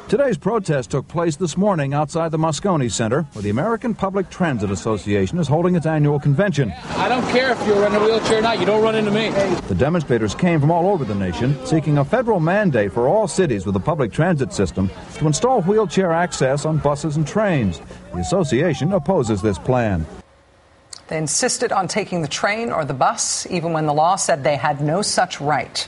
Today's protest took place this morning outside the Moscone Center, where the American Public Transit Association is holding its annual convention. I don't care if you're in a wheelchair or not. You don't run into me. The demonstrators came from all over the nation, seeking a federal mandate for all cities with a public transit system to install wheelchair access on buses and trains. The association opposes this plan. They insisted on taking the train or the bus, even when the law said they had no such right.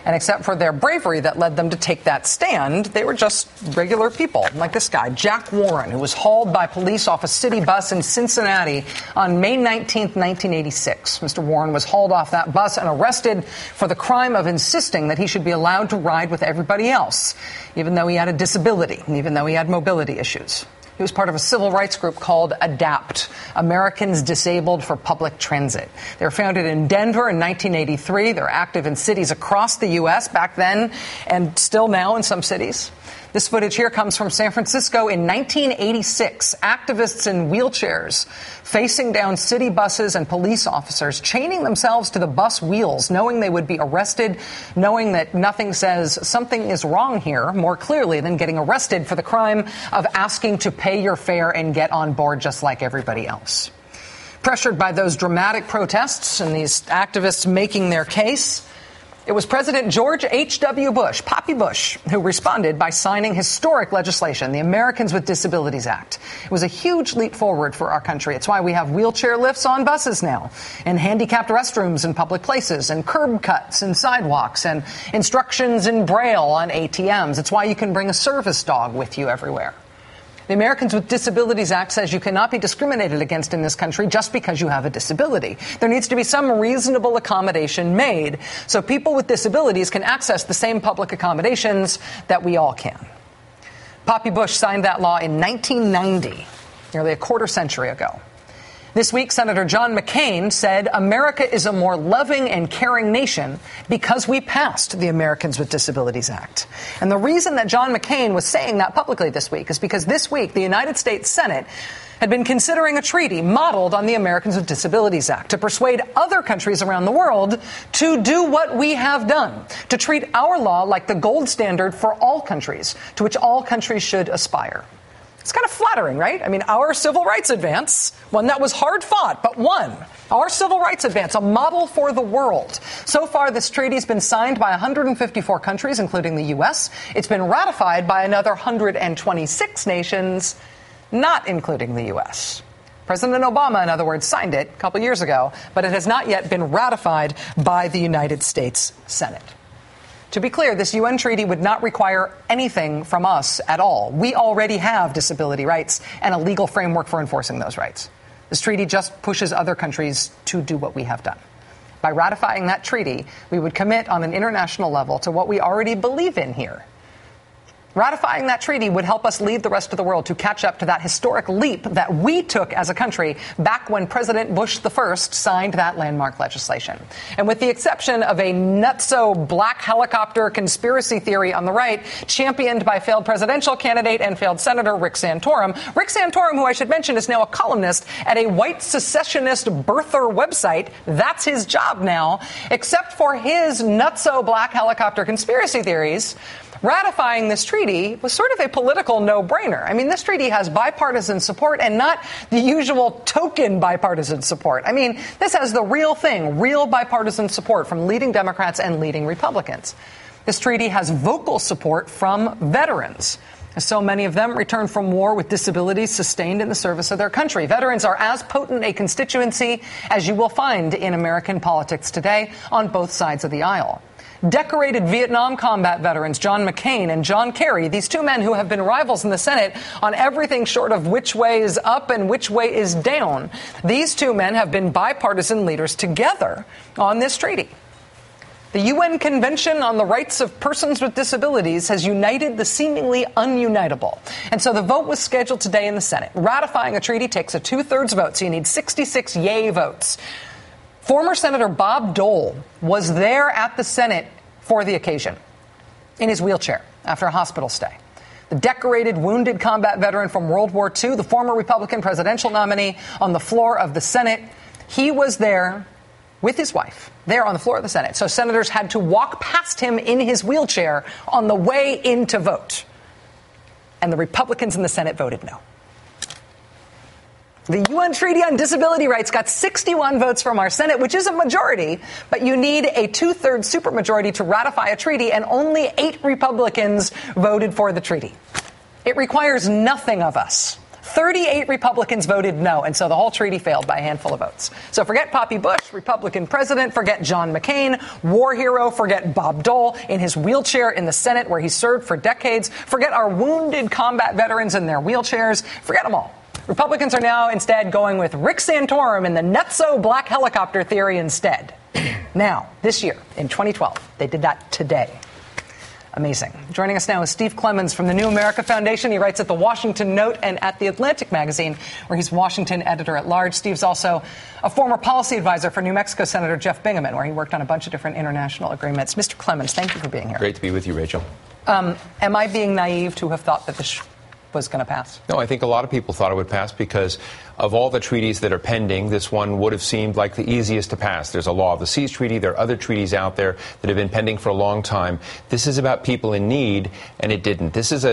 And except for their bravery that led them to take that stand, they were just regular people, like this guy, Jack Warren, who was hauled by police off a city bus in Cincinnati on May 19th, 1986. Mr. Warren was hauled off that bus and arrested for the crime of insisting that he should be allowed to ride with everybody else, even though he had a disability, and even though he had mobility issues. He was part of a civil rights group called ADAPT, Americans Disabled for Public Transit. They were founded in Denver in 1983. They're active in cities across the U.S. back then and still now in some cities. This footage here comes from San Francisco in 1986. Activists in wheelchairs facing down city buses and police officers, chaining themselves to the bus wheels, knowing they would be arrested, knowing that nothing says something is wrong here more clearly than getting arrested for the crime of asking to pay your fare and get on board just like everybody else. Pressured by those dramatic protests and these activists making their case, it was President George H.W. Bush, Poppy Bush, who responded by signing historic legislation, the Americans with Disabilities Act. It was a huge leap forward for our country. It's why we have wheelchair lifts on buses now, and handicapped restrooms in public places, and curb cuts and sidewalks, and instructions in Braille on ATMs. It's why you can bring a service dog with you everywhere. The Americans with Disabilities Act says you cannot be discriminated against in this country just because you have a disability. There needs to be some reasonable accommodation made so people with disabilities can access the same public accommodations that we all can. Poppy Bush signed that law in 1990, nearly a quarter century ago. This week, Senator John McCain said America is a more loving and caring nation because we passed the Americans with Disabilities Act. And the reason that John McCain was saying that publicly this week is because this week the United States Senate had been considering a treaty modeled on the Americans with Disabilities Act to persuade other countries around the world to do what we have done, to treat our law like the gold standard for all countries, to which all countries should aspire. It's kind of flattering, right? I mean, our civil rights advance, one that was hard fought, but won. Our civil rights advance, a model for the world. So far, this treaty has been signed by 154 countries, including the U.S. It's been ratified by another 126 nations, not including the U.S. President Obama, in other words, signed it a couple years ago, but it has not yet been ratified by the United States Senate. To be clear, this UN treaty would not require anything from us at all. We already have disability rights and a legal framework for enforcing those rights. This treaty just pushes other countries to do what we have done. By ratifying that treaty, we would commit on an international level to what we already believe in here. Ratifying that treaty would help us lead the rest of the world to catch up to that historic leap that we took as a country back when President Bush I signed that landmark legislation. And with the exception of a nutso black helicopter conspiracy theory on the right, championed by failed presidential candidate and failed Senator Rick Santorum, who I should mention is now a columnist at a white secessionist birther website. That's his job now. Except for his nutso black helicopter conspiracy theories, ratifying this treaty was sort of a political no-brainer. I mean, this treaty has bipartisan support and not the usual token bipartisan support. I mean, this has the real thing, real bipartisan support from leading Democrats and leading Republicans. This treaty has vocal support from veterans, as so many of them return from war with disabilities sustained in the service of their country. Veterans are as potent a constituency as you will find in American politics today on both sides of the aisle. Decorated Vietnam combat veterans John McCain and John Kerry, these two men who have been rivals in the Senate on everything short of which way is up and which way is down, these two men have been bipartisan leaders together on this treaty. The UN Convention on the Rights of Persons with Disabilities has united the seemingly ununitable. And so the vote was scheduled today in the Senate. Ratifying a treaty takes a 2/3 vote, so you need 66 yay votes. Former Senator Bob Dole was there at the Senate for the occasion, in his wheelchair after a hospital stay. The decorated wounded combat veteran from World War II, the former Republican presidential nominee on the floor of the Senate, he was there with his wife, there on the floor of the Senate. So senators had to walk past him in his wheelchair on the way in to vote. and the Republicans in the Senate voted no. The UN Treaty on Disability Rights got 61 votes from our Senate, which is a majority, but you need a two-thirds supermajority to ratify a treaty, and only 8 Republicans voted for the treaty. It requires nothing of us. 38 Republicans voted no, and so the whole treaty failed by a handful of votes. So forget Poppy Bush, Republican president, forget John McCain, war hero, forget Bob Dole in his wheelchair in the Senate where he served for decades, forget our wounded combat veterans in their wheelchairs, forget them all. Republicans are now instead going with Rick Santorum and the nutso black helicopter theory instead. Now, this year, in 2012, they did that today. Amazing. Joining us now is Steve Clemons from the New America Foundation. He writes at the Washington Note and at the Atlantic magazine, where he's Washington editor-at-large. Steve's also a former policy advisor for New Mexico Senator Jeff Bingaman, where he worked on a bunch of different international agreements. Mr. Clemons, thank you for being here. Great to be with you, Rachel. Am I being naive to have thought that this was going to pass? No, I think a lot of people thought it would pass because of all the treaties that are pending, this one would have seemed like the easiest to pass. There's a Law of the Seas treaty. There are other treaties out there that have been pending for a long time. This is about people in need, and it didn't. This is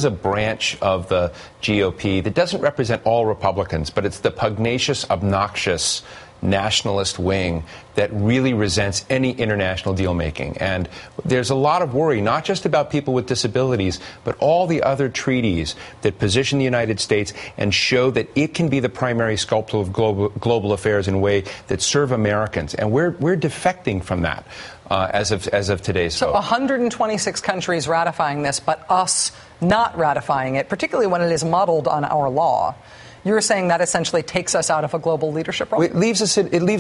a branch of the GOP that doesn't represent all Republicans, but it's the pugnacious, obnoxious nationalist wing that really resents any international deal making. And there's a lot of worry, not just about people with disabilities, but all the other treaties that position the United States and show that it can be the primary sculptor of global affairs in a way that serve Americans. And we're defecting from that as of today's vote. So 126 countries ratifying this, but us not ratifying it, particularly when it is modeled on our law. You're saying that essentially takes us out of a global leadership role? It leaves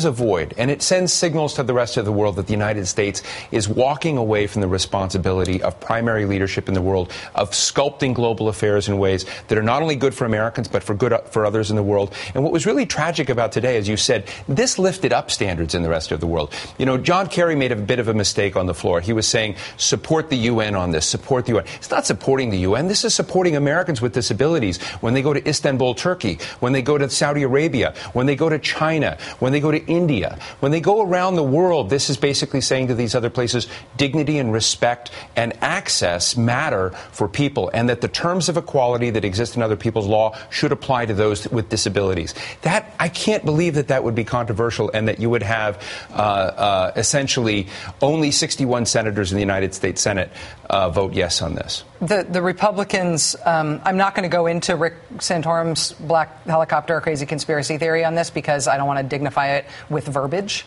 a void, and it sends signals to the rest of the world that the United States is walking away from the responsibility of primary leadership in the world, of sculpting global affairs in ways that are not only good for Americans, but for others in the world. And what was really tragic about today, as you said, this lifted up standards in the rest of the world. You know, John Kerry made a bit of a mistake on the floor. He was saying, support the UN on this, support the UN. It's not supporting the UN. This is supporting Americans with disabilities when they go to Istanbul, Turkey, when they go to Saudi Arabia, when they go to China, when they go to India, when they go around the world. This is basically saying to these other places, dignity and respect and access matter for people, and that the terms of equality that exist in other people's law should apply to those with disabilities. That, I can't believe that would be controversial, and that you would have essentially only 61 senators in the United States Senate vote yes on this. The Republicans, I'm not going to go into Rick Santorum's black helicopter crazy conspiracy theory on this because I don't want to dignify it with verbiage.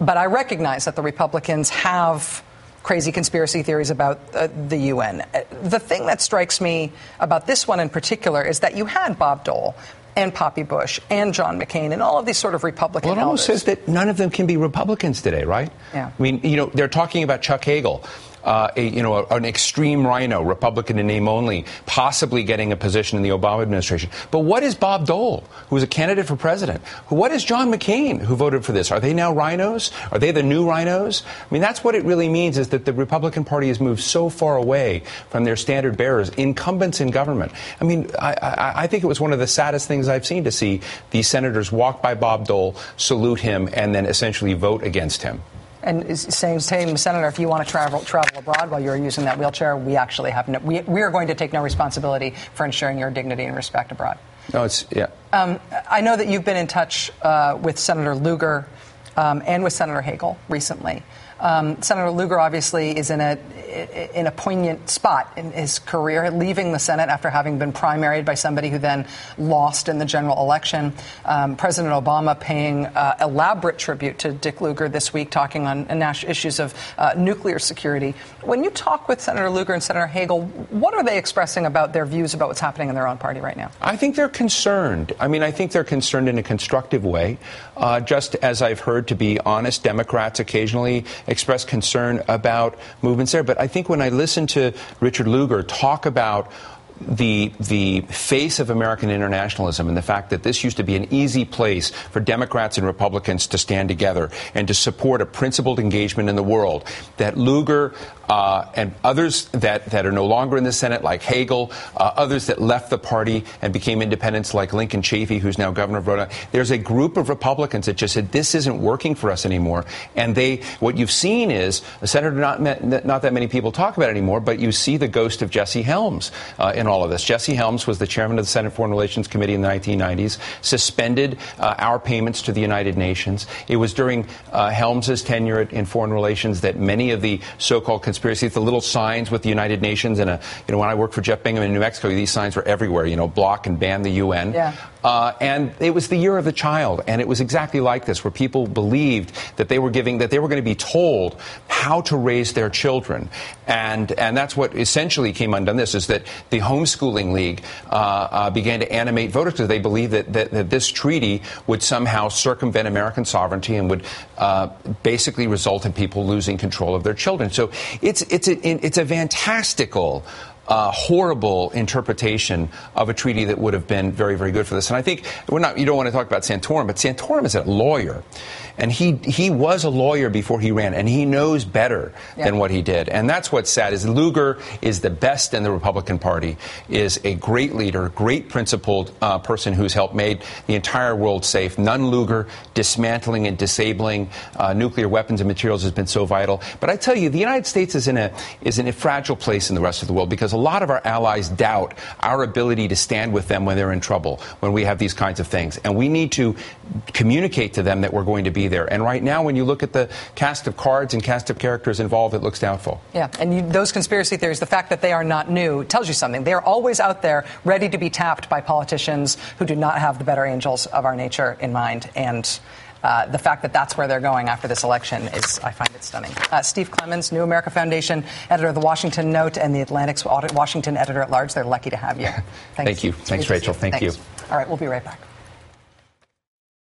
But I recognize that the Republicans have crazy conspiracy theories about the UN. The thing that strikes me about this one in particular is that you had Bob Dole and Poppy Bush and John McCain and all of these sort of Republican elders. Well, it almost says that none of them can be Republicans today, right? Yeah. I mean, you know, they're talking about Chuck Hagel. An extreme rhino, Republican in name only, possibly getting a position in the Obama administration. But what is Bob Dole, who is a candidate for president? What is John McCain, who voted for this? Are they now rhinos? Are they the new rhinos? I mean, that's what it really means, is that the Republican Party has moved so far away from their standard bearers, incumbents in government. I mean, I think it was one of the saddest things I've seen to see these senators walk by Bob Dole, salute him, and then essentially vote against him. And saying, Senator, if you want to travel abroad while you're using that wheelchair, we actually have we are going to take no responsibility for ensuring your dignity and respect abroad. No, it's, yeah. I know that you've been in touch with Senator Lugar and with Senator Hagel recently. Senator Lugar obviously is in a poignant spot in his career, leaving the Senate after having been primaried by somebody who then lost in the general election. President Obama paying elaborate tribute to Dick Lugar this week, talking on issues of nuclear security. When you talk with Senator Lugar and Senator Hagel, what are they expressing about their views about what's happening in their own party right now? I think they're concerned. I mean, I think they're concerned in a constructive way. Just as I've heard, to be honest, Democrats occasionally express concern about movements there. But I think when I listen to Richard Lugar talk about the face of American internationalism and the fact that this used to be an easy place for Democrats and Republicans to stand together and to support a principled engagement in the world, that Lugar and others that are no longer in the Senate, like Hagel, others that left the party and became independents, like Lincoln Chafee, who's now governor of Rhode Island. There's a group of Republicans that just said, this isn't working for us anymore. And what you've seen is a senator not that many people talk about anymore, but you see the ghost of Jesse Helms in all of this. Jesse Helms was the chairman of the Senate Foreign Relations Committee in the 1990s, suspended our payments to the United Nations. It was during Helms's tenure in foreign relations that many of the so-called conspiracies, the little signs with the United Nations, and when I worked for Jeff Bingham in New Mexico, these signs were everywhere, block and ban the UN. Yeah. And it was the year of the child, and it was exactly like this, where people believed that they were going to be told how to raise their children, and that's what essentially came undone. This is that the Homeschooling League began to animate voters because they believed that this treaty would somehow circumvent American sovereignty and would basically result in people losing control of their children. So it's a fantastical, horrible interpretation of a treaty that would have been very, very good for this. And I think you don't want to talk about Santorum, but Santorum is a lawyer. And he was a lawyer before he ran, and he knows better than what he did. And that's what's sad, is Lugar is the best in the Republican Party, is a great leader, great principled person who's helped make the entire world safe. None Lugar, dismantling and disabling nuclear weapons and materials has been so vital. But I tell you, the United States is in a fragile place in the rest of the world, because a lot of our allies doubt our ability to stand with them when they're in trouble, when we have these kinds of things. And we need to communicate to them that we're going to be there. And right now, when you look at the cast of cards and cast of characters involved, it looks doubtful. Yeah, and those conspiracy theories, the fact that they are not new, tells you something. They are always out there, ready to be tapped by politicians who do not have the better angels of our nature in mind. And the fact that that's where they're going after this election I find it stunning. Steve Clemens, New America Foundation, editor of the Washington Note, and the Atlantic's Washington editor at large. They're lucky to have you. Thank you. Thanks, Rachel. Thank you. All right, we'll be right back.